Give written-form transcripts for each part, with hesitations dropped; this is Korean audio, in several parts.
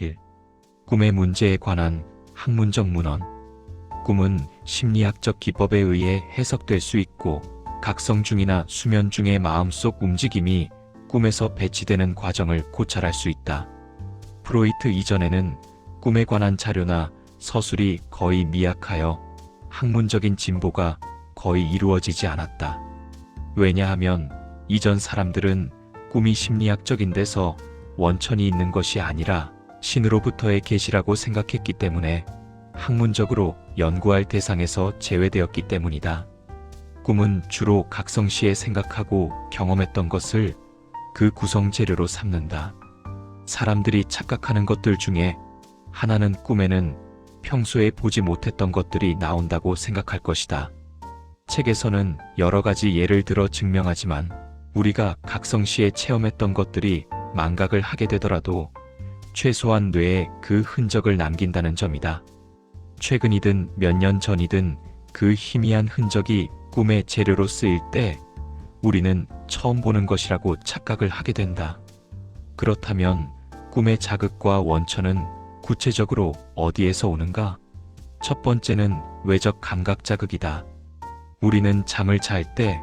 1. 꿈의 문제에 관한 학문적 문헌. 꿈은 심리학적 기법에 의해 해석될 수 있고 각성 중이나 수면 중의 마음속 움직임이 꿈에서 배치되는 과정을 고찰할 수 있다. 프로이트 이전에는 꿈에 관한 자료나 서술이 거의 미약하여 학문적인 진보가 거의 이루어지지 않았다. 왜냐하면 이전 사람들은 꿈이 심리학적인 데서 원천이 있는 것이 아니라 신으로부터의 계시라고 생각했기 때문에 학문적으로 연구할 대상에서 제외되었기 때문이다. 꿈은 주로 각성 시에 생각하고 경험했던 것을 그 구성 재료로 삼는다. 사람들이 착각하는 것들 중에 하나는 꿈에는 평소에 보지 못했던 것들이 나온다고 생각할 것이다. 책에서는 여러 가지 예를 들어 증명하지만 우리가 각성 시에 체험했던 것들이 망각을 하게 되더라도 최소한 뇌에 그 흔적을 남긴다는 점이다. 최근이든 몇 년 전이든 그 희미한 흔적이 꿈의 재료로 쓰일 때 우리는 처음 보는 것이라고 착각을 하게 된다. 그렇다면 꿈의 자극과 원천은 구체적으로 어디에서 오는가? 첫 번째는 외적 감각 자극이다. 우리는 잠을 잘 때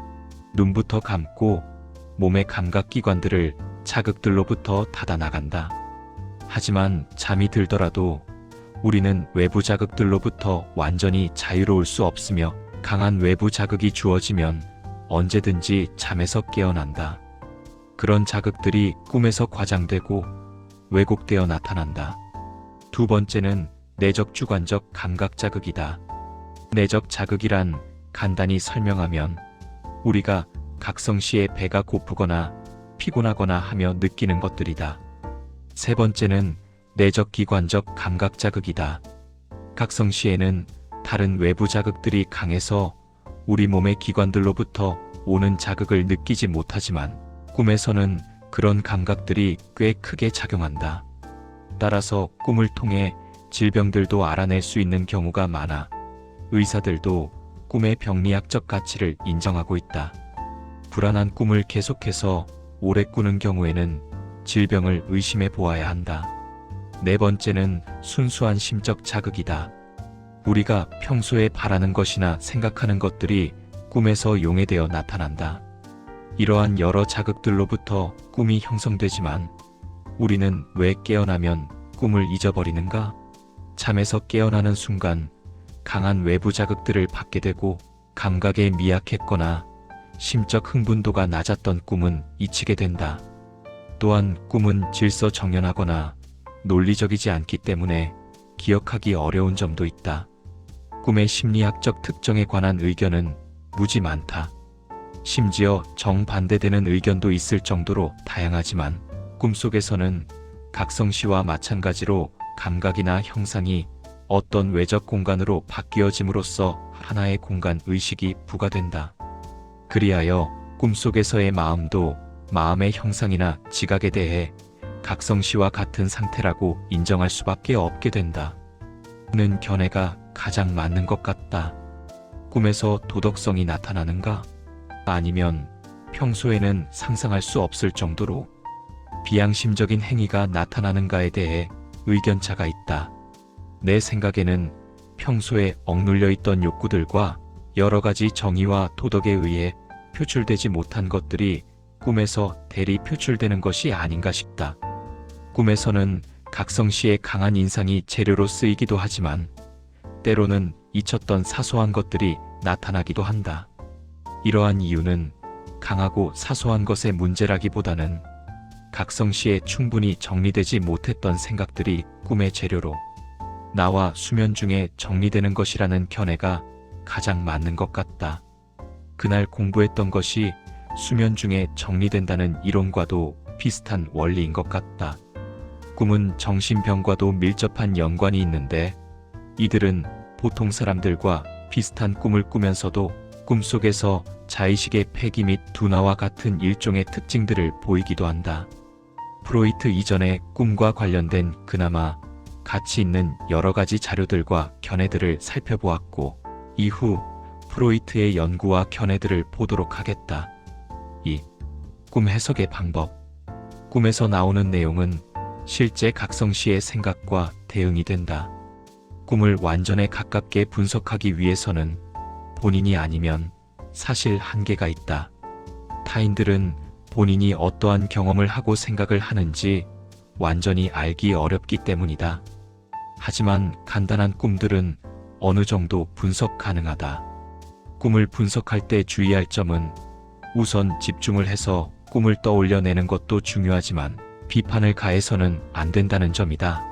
눈부터 감고 몸의 감각기관들을 자극들로부터 닫아 나간다. 하지만 잠이 들더라도 우리는 외부 자극들로부터 완전히 자유로울 수 없으며 강한 외부 자극이 주어지면 언제든지 잠에서 깨어난다. 그런 자극들이 꿈에서 과장되고 왜곡되어 나타난다. 두 번째는 내적 주관적 감각 자극이다. 내적 자극이란 간단히 설명하면 우리가 각성 시에 배가 고프거나 피곤하거나 하며 느끼는 것들이다. 세 번째는 내적 기관적 감각 자극이다. 각성 시에는 다른 외부 자극들이 강해서 우리 몸의 기관들로부터 오는 자극을 느끼지 못하지만 꿈에서는 그런 감각들이 꽤 크게 작용한다. 따라서 꿈을 통해 질병들도 알아낼 수 있는 경우가 많아 의사들도 꿈의 병리학적 가치를 인정하고 있다. 불안한 꿈을 계속해서 오래 꾸는 경우에는 질병을 의심해 보아야 한다. 네 번째는 순수한 심적 자극이다. 우리가 평소에 바라는 것이나 생각하는 것들이 꿈에서 용해되어 나타난다. 이러한 여러 자극들로부터 꿈이 형성되지만 우리는 왜 깨어나면 꿈을 잊어버리는가? 잠에서 깨어나는 순간 강한 외부 자극들을 받게 되고 감각에 미약했거나 심적 흥분도가 낮았던 꿈은 잊히게 된다. 또한 꿈은 질서정연하거나 논리적이지 않기 때문에 기억하기 어려운 점도 있다. 꿈의 심리학적 특정에 관한 의견은 무지 많다. 심지어 정반대되는 의견도 있을 정도로 다양하지만 꿈속에서는 각성시와 마찬가지로 감각이나 형상이 어떤 외적 공간으로 바뀌어짐으로써 하나의 공간 의식이 부과된다. 그리하여 꿈속에서의 마음도 마음의 형상이나 지각에 대해 각성시와 같은 상태라고 인정할 수밖에 없게 된다. 는 견해가 가장 맞는 것 같다. 꿈에서 도덕성이 나타나는가? 아니면 평소에는 상상할 수 없을 정도로 비양심적인 행위가 나타나는가에 대해 의견차가 있다. 내 생각에는 평소에 억눌려 있던 욕구들과 여러 가지 정의와 도덕에 의해 표출되지 못한 것들이 꿈에서 대리 표출되는 것이 아닌가 싶다. 꿈에서는 각성시의 강한 인상이 재료로 쓰이기도 하지만 때로는 잊혔던 사소한 것들이 나타나기도 한다. 이러한 이유는 강하고 사소한 것의 문제라기보다는 각성시에 충분히 정리되지 못했던 생각들이 꿈의 재료로 나와 수면 중에 정리되는 것이라는 견해가 가장 맞는 것 같다. 그날 공부했던 것이 수면 중에 정리된다는 이론과도 비슷한 원리인 것 같다. 꿈은 정신병과도 밀접한 연관이 있는데 이들은 보통 사람들과 비슷한 꿈을 꾸면서도 꿈속에서 자의식의 폐기 및 둔화와 같은 일종의 특징들을 보이기도 한다. 프로이트 이전의 꿈과 관련된 그나마 가치 있는 여러 가지 자료들과 견해들을 살펴보았고 이후 프로이트의 연구와 견해들을 보도록 하겠다. 2. 꿈 해석의 방법. 꿈에서 나오는 내용은 실제 각성시의 생각과 대응이 된다. 꿈을 완전에 가깝게 분석하기 위해서는 본인이 아니면 사실 한계가 있다. 타인들은 본인이 어떠한 경험을 하고 생각을 하는지 완전히 알기 어렵기 때문이다. 하지만 간단한 꿈들은 어느 정도 분석 가능하다. 꿈을 분석할 때 주의할 점은 우선 집중을 해서 꿈을 떠올려내는 것도 중요하지만 비판을 가해서는 안 된다는 점이다.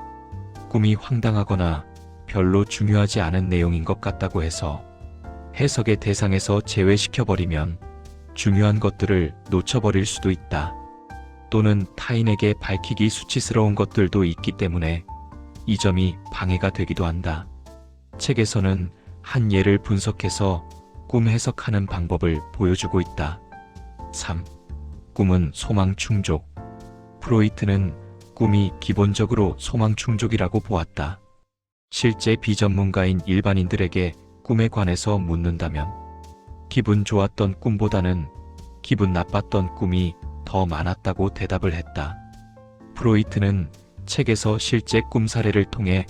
꿈이 황당하거나 별로 중요하지 않은 내용인 것 같다고 해서 해석의 대상에서 제외시켜버리면 중요한 것들을 놓쳐버릴 수도 있다. 또는 타인에게 밝히기 수치스러운 것들도 있기 때문에 이 점이 방해가 되기도 한다. 책에서는 한 예를 분석해서 꿈 해석하는 방법을 보여주고 있다. 3. 꿈은 소망 충족. 프로이트는 꿈이 기본적으로 소망 충족이라고 보았다. 실제 비전문가인 일반인들에게 꿈에 관해서 묻는다면 기분 좋았던 꿈보다는 기분 나빴던 꿈이 더 많았다고 대답을 했다. 프로이트는 책에서 실제 꿈 사례를 통해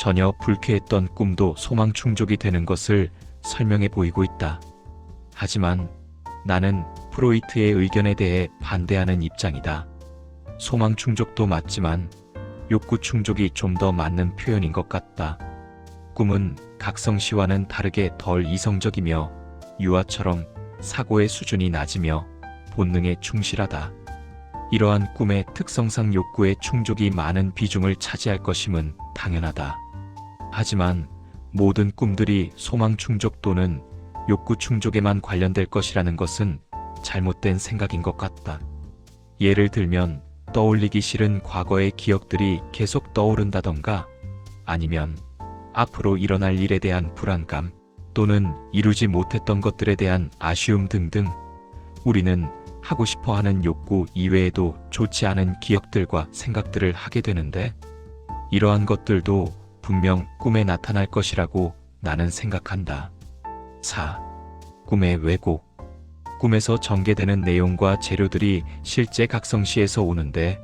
전혀 불쾌했던 꿈도 소망 충족이 되는 것을 설명해 보이고 있다. 하지만 나는 프로이트의 의견에 대해 반대하는 입장이다. 소망 충족도 맞지만 욕구 충족이 좀 더 맞는 표현인 것 같다. 꿈은 각성시와는 다르게 덜 이성적이며 유아처럼 사고의 수준이 낮으며 본능에 충실하다. 이러한 꿈의 특성상 욕구의 충족이 많은 비중을 차지할 것임은 당연하다. 하지만 모든 꿈들이 소망 충족 또는 욕구 충족에만 관련될 것이라는 것은 잘못된 생각인 것 같다. 예를 들면 떠올리기 싫은 과거의 기억들이 계속 떠오른다던가 아니면 앞으로 일어날 일에 대한 불안감 또는 이루지 못했던 것들에 대한 아쉬움 등등 우리는 하고 싶어 하는 욕구 이외에도 좋지 않은 기억들과 생각들을 하게 되는데 이러한 것들도 분명 꿈에 나타날 것이라고 나는 생각한다. 4. 꿈의 왜곡. 꿈에서 전개되는 내용과 재료들이 실제 각성시에서 오는데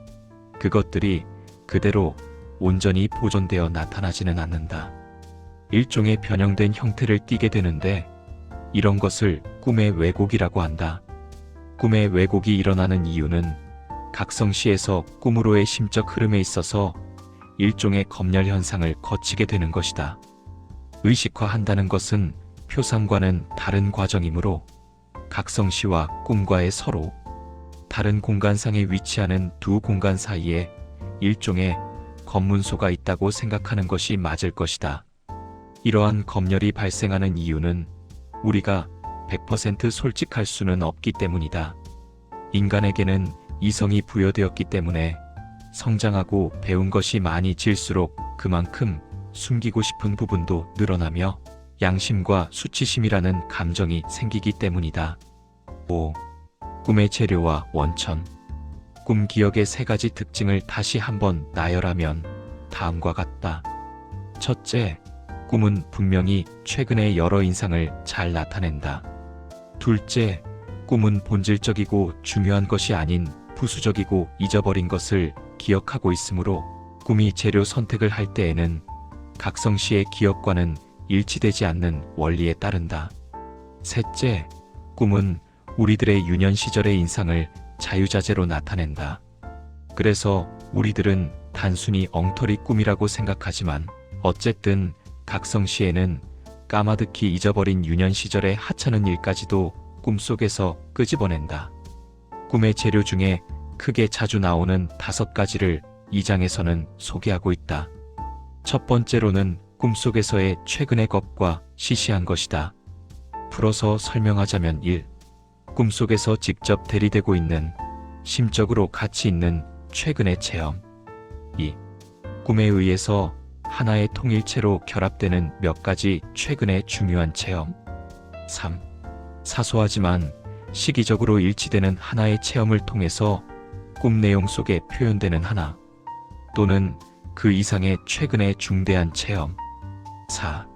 그것들이 그대로 온전히 보존되어 나타나지는 않는다. 일종의 변형된 형태를 띠게 되는데 이런 것을 꿈의 왜곡이라고 한다. 꿈의 왜곡이 일어나는 이유는 각성시에서 꿈으로의 심적 흐름에 있어서 일종의 검열 현상을 거치게 되는 것이다. 의식화한다는 것은 표상과는 다른 과정이므로 각성시와 꿈과의 서로 다른 공간상에 위치하는 두 공간 사이에 일종의 검문소가 있다고 생각하는 것이 맞을 것이다. 이러한 검열이 발생하는 이유는 우리가 100% 솔직할 수는 없기 때문이다. 인간에게는 이성이 부여되었기 때문에 성장하고 배운 것이 많이 질수록 그만큼 숨기고 싶은 부분도 늘어나며 양심과 수치심이라는 감정이 생기기 때문이다. 5. 꿈의 재료와 원천. 꿈 기억의 세 가지 특징을 다시 한번 나열하면 다음과 같다. 첫째, 꿈은 분명히 최근의 여러 인상을 잘 나타낸다. 둘째, 꿈은 본질적이고 중요한 것이 아닌 부수적이고 잊어버린 것을 기억하고 있으므로 꿈이 재료 선택을 할 때에는 각성시의 기억과는 일치되지 않는 원리에 따른다. 셋째, 꿈은 우리들의 유년 시절의 인상을 자유자재로 나타낸다. 그래서 우리들은 단순히 엉터리 꿈이라고 생각하지만 어쨌든 각성시에는 까마득히 잊어버린 유년 시절의 하찮은 일까지도 꿈속에서 끄집어낸다. 꿈의 재료 중에 크게 자주 나오는 5가지를 이 장에서는 소개하고 있다. 첫 번째로는 꿈속에서의 최근의 것과 시시한 것이다. 풀어서 설명하자면 1. 꿈속에서 직접 대리되고 있는 심적으로 가치 있는 최근의 체험. 2. 꿈에 의해서 하나의 통일체로 결합되는 몇 가지 최근의 중요한 체험. 3. 사소하지만 시기적으로 일치되는 하나의 체험을 통해서 꿈 내용 속에 표현되는 하나 또는 그 이상의 최근의 중대한 체험. 4.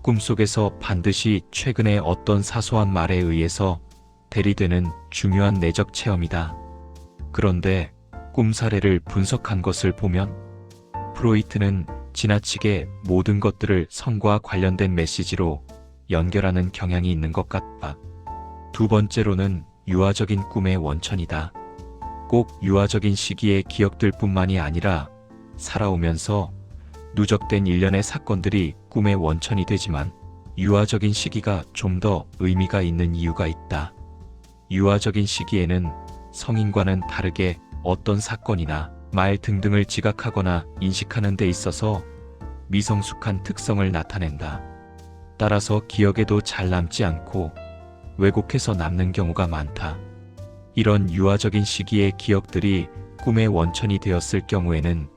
꿈속에서 반드시 최근의 어떤 사소한 말에 의해서 대리되는 중요한 내적 체험이다. 그런데 꿈 사례를 분석한 것을 보면 프로이트는 지나치게 모든 것들을 성과 관련된 메시지로 연결하는 경향이 있는 것 같다. 두 번째로는 유아적인 꿈의 원천이다. 꼭 유아적인 시기의 기억들뿐만이 아니라 살아오면서 누적된 일련의 사건들이 꿈의 원천이 되지만 유아적인 시기가 좀 더 의미가 있는 이유가 있다. 유아적인 시기에는 성인과는 다르게 어떤 사건이나 말 등등을 지각하거나 인식하는 데 있어서 미성숙한 특성을 나타낸다. 따라서 기억에도 잘 남지 않고 왜곡해서 남는 경우가 많다. 이런 유아적인 시기의 기억들이 꿈의 원천이 되었을 경우에는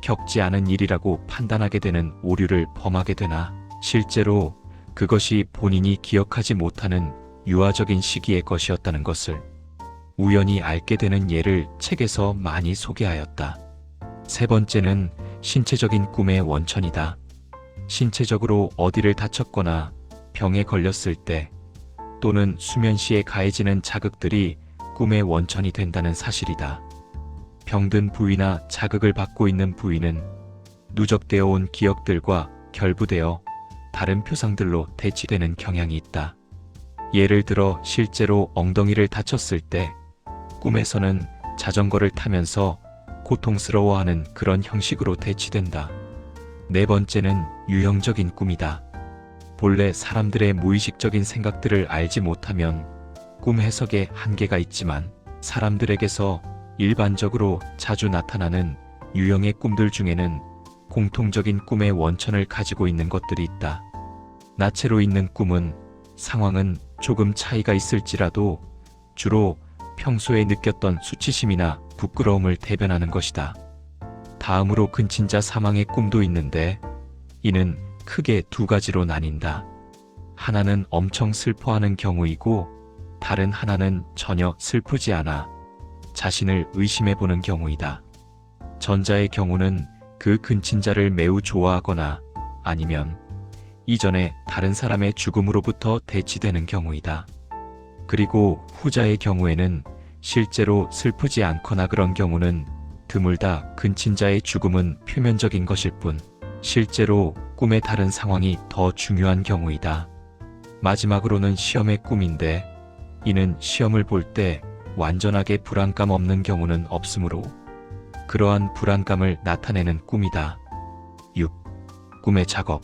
겪지 않은 일이라고 판단하게 되는 오류를 범하게 되나 실제로 그것이 본인이 기억하지 못하는 유아적인 시기의 것이었다는 것을 우연히 알게 되는 예를 책에서 많이 소개하였다. 세 번째는 신체적인 꿈의 원천이다. 신체적으로 어디를 다쳤거나 병에 걸렸을 때 또는 수면 시에 가해지는 자극들이 꿈의 원천이 된다는 사실이다. 병든 부위나 자극을 받고 있는 부위는 누적되어 온 기억들과 결부되어 다른 표상들로 대치되는 경향이 있다. 예를 들어 실제로 엉덩이를 다쳤을 때 꿈에서는 자전거를 타면서 고통스러워하는 그런 형식으로 대치된다. 네 번째는 유형적인 꿈이다. 본래 사람들의 무의식적인 생각들을 알지 못하면 꿈 해석에 한계가 있지만 사람들에게서 일반적으로 자주 나타나는 유형의 꿈들 중에는 공통적인 꿈의 원천을 가지고 있는 것들이 있다. 나체로 있는 꿈은 상황은 조금 차이가 있을지라도 주로 평소에 느꼈던 수치심이나 부끄러움을 대변하는 것이다. 다음으로 근친자 사망의 꿈도 있는데 이는 크게 두 가지로 나뉜다. 하나는 엄청 슬퍼하는 경우이고 다른 하나는 전혀 슬프지 않아 자신을 의심해보는 경우이다. 전자의 경우는 그 근친자를 매우 좋아하거나 아니면 이전에 다른 사람의 죽음으로부터 대치되는 경우이다. 그리고 후자의 경우에는 실제로 슬프지 않거나 그런 경우는 드물다. 근친자의 죽음은 표면적인 것일 뿐 실제로 꿈의 다른 상황이 더 중요한 경우이다. 마지막으로는 시험의 꿈인데 이는 시험을 볼 때 완전하게 불안감 없는 경우는 없으므로 그러한 불안감을 나타내는 꿈이다. 6. 꿈의 작업.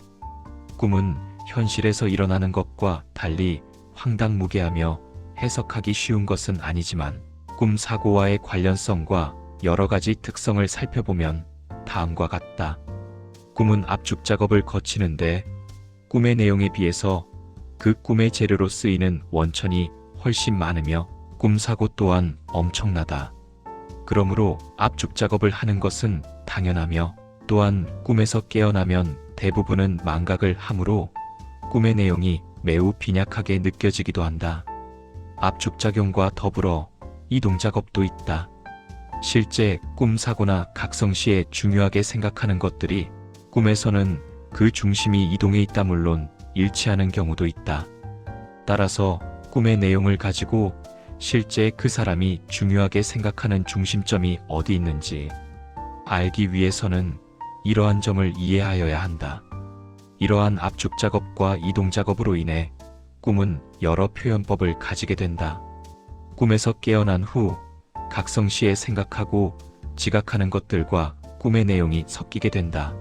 꿈은 현실에서 일어나는 것과 달리 황당무계하며 해석하기 쉬운 것은 아니지만 꿈 사고와의 관련성과 여러 가지 특성을 살펴보면 다음과 같다. 꿈은 압축 작업을 거치는데 꿈의 내용에 비해서 그 꿈의 재료로 쓰이는 원천이 훨씬 많으며 꿈 사고 또한 엄청나다. 그러므로 압축 작업을 하는 것은 당연하며 또한 꿈에서 깨어나면 대부분은 망각을 하므로 꿈의 내용이 매우 빈약하게 느껴지기도 한다. 압축작용과 더불어 이동작업도 있다. 실제 꿈 사고나 각성 시에 중요하게 생각하는 것들이 꿈에서는 그 중심이 이동해 있다 물론 일치하는 경우도 있다. 따라서 꿈의 내용을 가지고 실제 그 사람이 중요하게 생각하는 중심점이 어디 있는지 알기 위해서는 이러한 점을 이해하여야 한다. 이러한 압축 작업과 이동 작업으로 인해 꿈은 여러 표현법을 가지게 된다. 꿈에서 깨어난 후 각성 시에 생각하고 지각하는 것들과 꿈의 내용이 섞이게 된다.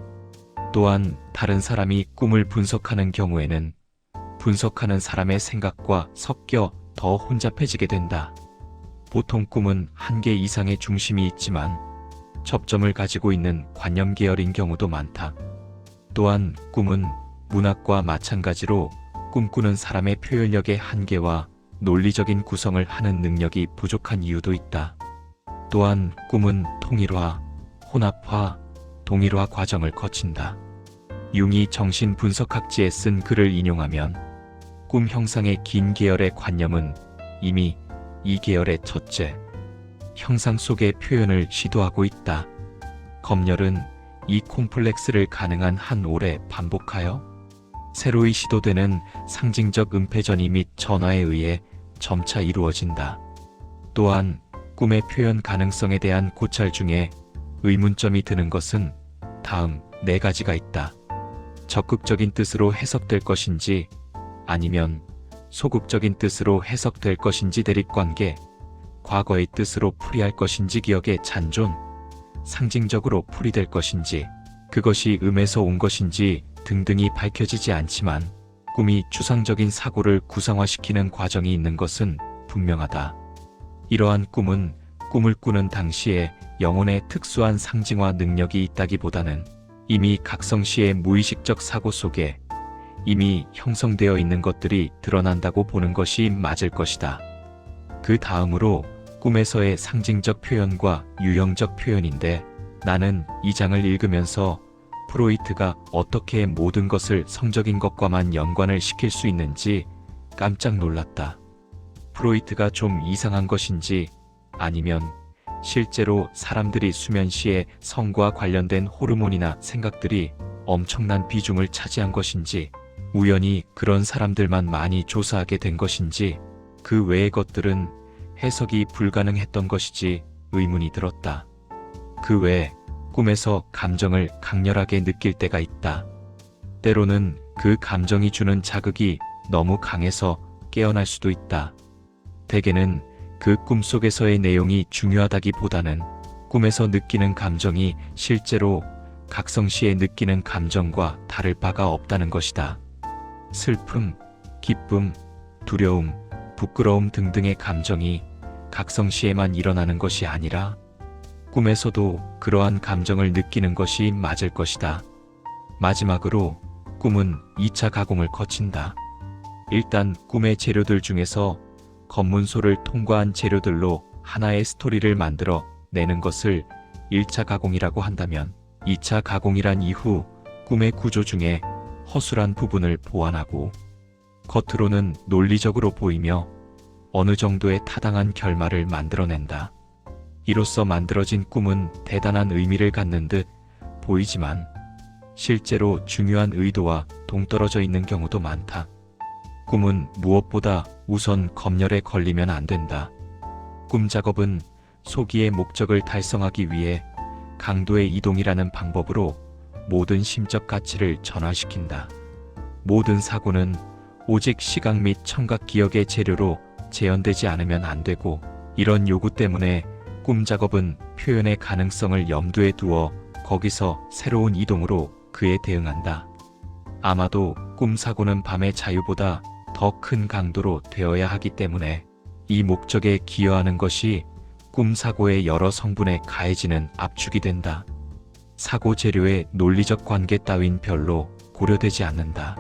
또한 다른 사람이 꿈을 분석하는 경우에는 분석하는 사람의 생각과 섞여 더 혼잡해지게 된다. 보통 꿈은 한 개 이상의 중심이 있지만 접점을 가지고 있는 관념 계열인 경우도 많다. 또한 꿈은 문학과 마찬가지로 꿈꾸는 사람의 표현력의 한계와 논리적인 구성을 하는 능력이 부족한 이유도 있다. 또한 꿈은 통일화, 혼합화, 동일화 과정을 거친다. 융이 정신분석학지에 쓴 글을 인용하면 꿈 형상의 긴 계열의 관념은 이미 이 계열의 첫째 형상 속의 표현을 시도하고 있다. 검열은 이 콤플렉스를 가능한 한 올에 반복하여 새로이 시도되는 상징적 은폐전이 및 전화에 의해 점차 이루어진다. 또한 꿈의 표현 가능성에 대한 고찰 중에 의문점이 드는 것은 다음 4가지가 있다. 적극적인 뜻으로 해석될 것인지 아니면 소극적인 뜻으로 해석될 것인지 대립관계, 과거의 뜻으로 풀이할 것인지 기억의 잔존, 상징적으로 풀이될 것인지 그것이 음에서 온 것인지 등등이 밝혀지지 않지만 꿈이 추상적인 사고를 구상화시키는 과정이 있는 것은 분명하다. 이러한 꿈은 꿈을 꾸는 당시에 영혼의 특수한 상징화 능력이 있다기보다는 이미 각성시의 무의식적 사고 속에 이미 형성되어 있는 것들이 드러난다고 보는 것이 맞을 것이다. 그 다음으로 꿈에서의 상징적 표현과 유형적 표현인데 나는 이 장을 읽으면서 프로이트가 어떻게 모든 것을 성적인 것과만 연관을 시킬 수 있는지 깜짝 놀랐다. 프로이트가 좀 이상한 것인지 아니면 실제로 사람들이 수면 시에 성과 관련된 호르몬이나 생각들이 엄청난 비중을 차지한 것인지 우연히 그런 사람들만 많이 조사하게 된 것인지 그 외의 것들은 해석이 불가능했던 것이지 의문이 들었다. 그 외에 꿈에서 감정을 강렬하게 느낄 때가 있다. 때로는 그 감정이 주는 자극이 너무 강해서 깨어날 수도 있다. 대개는 그 꿈속에서의 내용이 중요하다기보다는 꿈에서 느끼는 감정이 실제로 각성시에 느끼는 감정과 다를 바가 없다는 것이다. 슬픔, 기쁨, 두려움, 부끄러움 등등의 감정이 각성시에만 일어나는 것이 아니라 꿈에서도 그러한 감정을 느끼는 것이 맞을 것이다. 마지막으로 꿈은 2차 가공을 거친다. 일단 꿈의 재료들 중에서 검문소를 통과한 재료들로 하나의 스토리를 만들어 내는 것을 1차 가공이라고 한다면 2차 가공이란 이후 꿈의 구조 중에 허술한 부분을 보완하고 겉으로는 논리적으로 보이며 어느 정도의 타당한 결말을 만들어낸다. 이로써 만들어진 꿈은 대단한 의미를 갖는 듯 보이지만 실제로 중요한 의도와 동떨어져 있는 경우도 많다. 꿈은 무엇보다 우선 검열에 걸리면 안 된다. 꿈 작업은 소기의 목적을 달성하기 위해 강도의 이동이라는 방법으로 모든 심적 가치를 전환시킨다. 모든 사고는 오직 시각 및 청각 기억의 재료로 재현되지 않으면 안 되고 이런 요구 때문에 꿈 작업은 표현의 가능성을 염두에 두어 거기서 새로운 이동으로 그에 대응한다. 아마도 꿈 사고는 밤의 자유보다 더 큰 강도로 되어야 하기 때문에 이 목적에 기여하는 것이 꿈 사고의 여러 성분에 가해지는 압축이 된다. 사고 재료의 논리적 관계 따윈 별로 고려되지 않는다.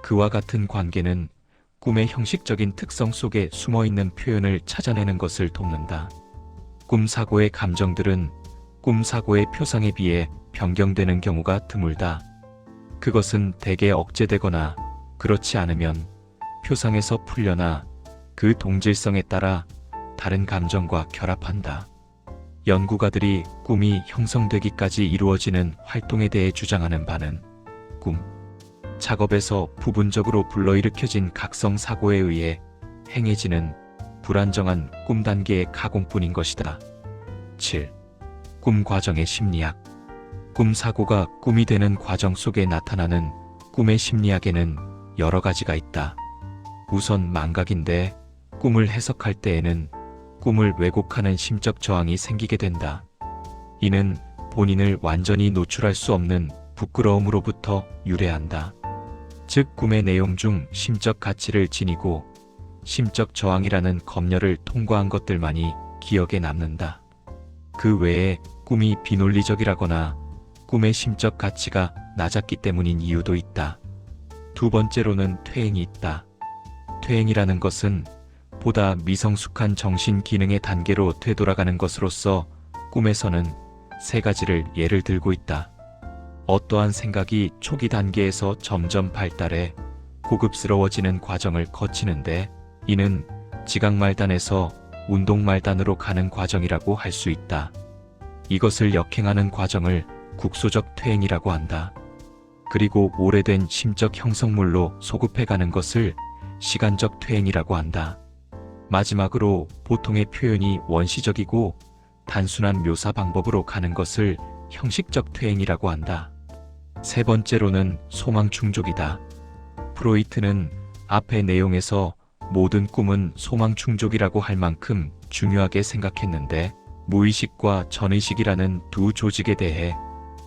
그와 같은 관계는 꿈의 형식적인 특성 속에 숨어있는 표현을 찾아내는 것을 돕는다. 꿈 사고의 감정들은 꿈 사고의 표상에 비해 변경되는 경우가 드물다. 그것은 대개 억제되거나 그렇지 않으면 표상에서 풀려나 그 동질성에 따라 다른 감정과 결합한다. 연구가들이 꿈이 형성되기까지 이루어지는 활동에 대해 주장하는 바는 꿈 작업에서 부분적으로 불러일으켜진 각성 사고에 의해 행해지는 불안정한 꿈 단계의 가공뿐인 것이다. 7. 꿈 과정의 심리학. 꿈 사고가 꿈이 되는 과정 속에 나타나는 꿈의 심리학에는 여러 가지가 있다. 우선 망각인데 꿈을 해석할 때에는 꿈을 왜곡하는 심적 저항이 생기게 된다. 이는 본인을 완전히 노출할 수 없는 부끄러움으로부터 유래한다. 즉 꿈의 내용 중 심적 가치를 지니고 심적 저항이라는 검열을 통과한 것들만이 기억에 남는다. 그 외에 꿈이 비논리적이라거나 꿈의 심적 가치가 낮았기 때문인 이유도 있다. 두 번째로는 퇴행이 있다. 퇴행이라는 것은 보다 미성숙한 정신 기능의 단계로 되돌아가는 것으로서 꿈에서는 3가지를 예를 들고 있다. 어떠한 생각이 초기 단계에서 점점 발달해 고급스러워지는 과정을 거치는데 이는 지각말단에서 운동말단으로 가는 과정이라고 할 수 있다. 이것을 역행하는 과정을 국소적 퇴행이라고 한다. 그리고 오래된 심적 형성물로 소급해가는 것을 시간적 퇴행이라고 한다. 마지막으로 보통의 표현이 원시적이고 단순한 묘사 방법으로 가는 것을 형식적 퇴행이라고 한다. 세 번째로는 소망 충족이다. 프로이트는 앞의 내용에서 모든 꿈은 소망 충족이라고 할 만큼 중요하게 생각했는데, 무의식과 전의식이라는 두 조직에 대해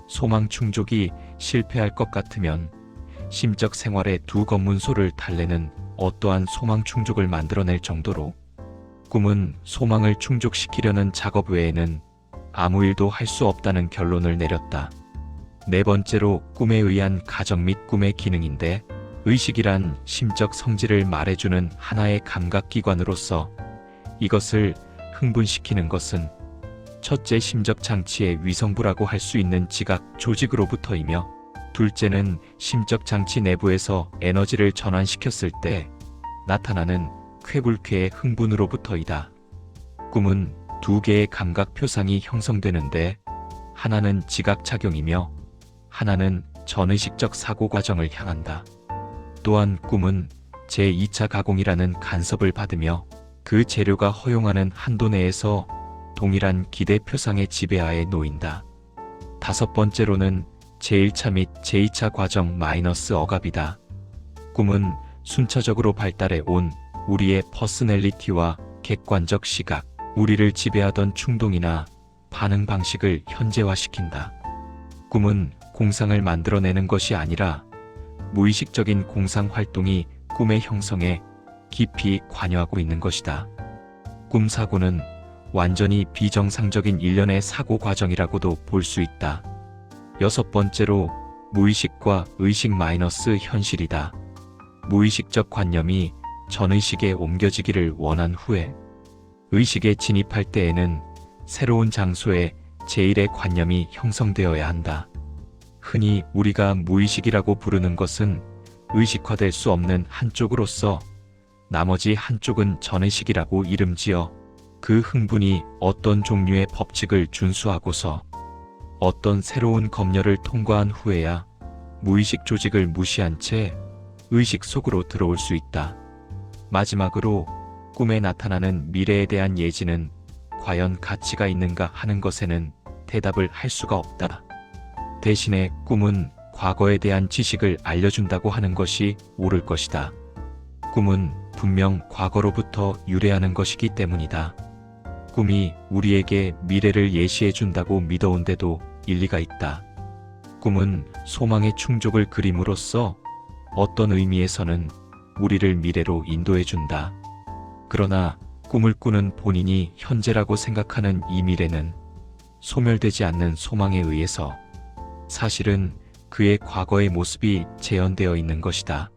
소망 충족이 실패할 것 같으면 심적 생활의 두 검문소를 달래는 어떠한 소망 충족을 만들어낼 정도로 꿈은 소망을 충족시키려는 작업 외에는 아무 일도 할 수 없다는 결론을 내렸다. 네 번째로 꿈에 의한 가정 및 꿈의 기능인데, 의식이란 심적 성질을 말해주는 하나의 감각기관으로서 이것을 흥분시키는 것은 첫째 심적 장치의 위성부라고 할 수 있는 지각 조직으로부터이며, 둘째는 심적 장치 내부에서 에너지를 전환시켰을 때 나타나는 쾌불쾌의 흥분으로부터이다. 꿈은 두 개의 감각 표상이 형성되는데, 하나는 지각작용이며 하나는 전의식적 사고 과정을 향한다. 또한 꿈은 제2차 가공이라는 간섭을 받으며 그 재료가 허용하는 한도 내에서 동일한 기대 표상의 지배하에 놓인다. 다섯 번째로는 제1차 및 제2차 과정 마이너스 억압이다. 꿈은 순차적으로 발달해 온 우리의 퍼스널리티와 객관적 시각, 우리를 지배하던 충동이나 반응 방식을 현재화시킨다. 꿈은 공상을 만들어내는 것이 아니라 무의식적인 공상 활동이 꿈의 형성에 깊이 관여하고 있는 것이다. 꿈 사고는 완전히 비정상적인 일련의 사고 과정이라고도 볼 수 있다. 여섯 번째로 무의식과 의식 마이너스 현실이다. 무의식적 관념이 전의식에 옮겨지기를 원한 후에 의식에 진입할 때에는 새로운 장소에 제1의 관념이 형성되어야 한다. 흔히 우리가 무의식이라고 부르는 것은 의식화될 수 없는 한쪽으로서 나머지 한쪽은 전의식이라고 이름지어 그 흥분이 어떤 종류의 법칙을 준수하고서 어떤 새로운 검열을 통과한 후에야 무의식 조직을 무시한 채 의식 속으로 들어올 수 있다. 마지막으로 꿈에 나타나는 미래에 대한 예지는 과연 가치가 있는가 하는 것에는 대답을 할 수가 없다. 대신에 꿈은 과거에 대한 지식을 알려준다고 하는 것이 옳을 것이다. 꿈은 분명 과거로부터 유래하는 것이기 때문이다. 꿈이 우리에게 미래를 예시해준다고 믿어온데도 일리가 있다. 꿈은 소망의 충족을 그림으로써 어떤 의미에서는 우리를 미래로 인도해준다. 그러나 꿈을 꾸는 본인이 현재라고 생각하는 이 미래는 소멸되지 않는 소망에 의해서 사실은 그의 과거의 모습이 재현되어 있는 것이다.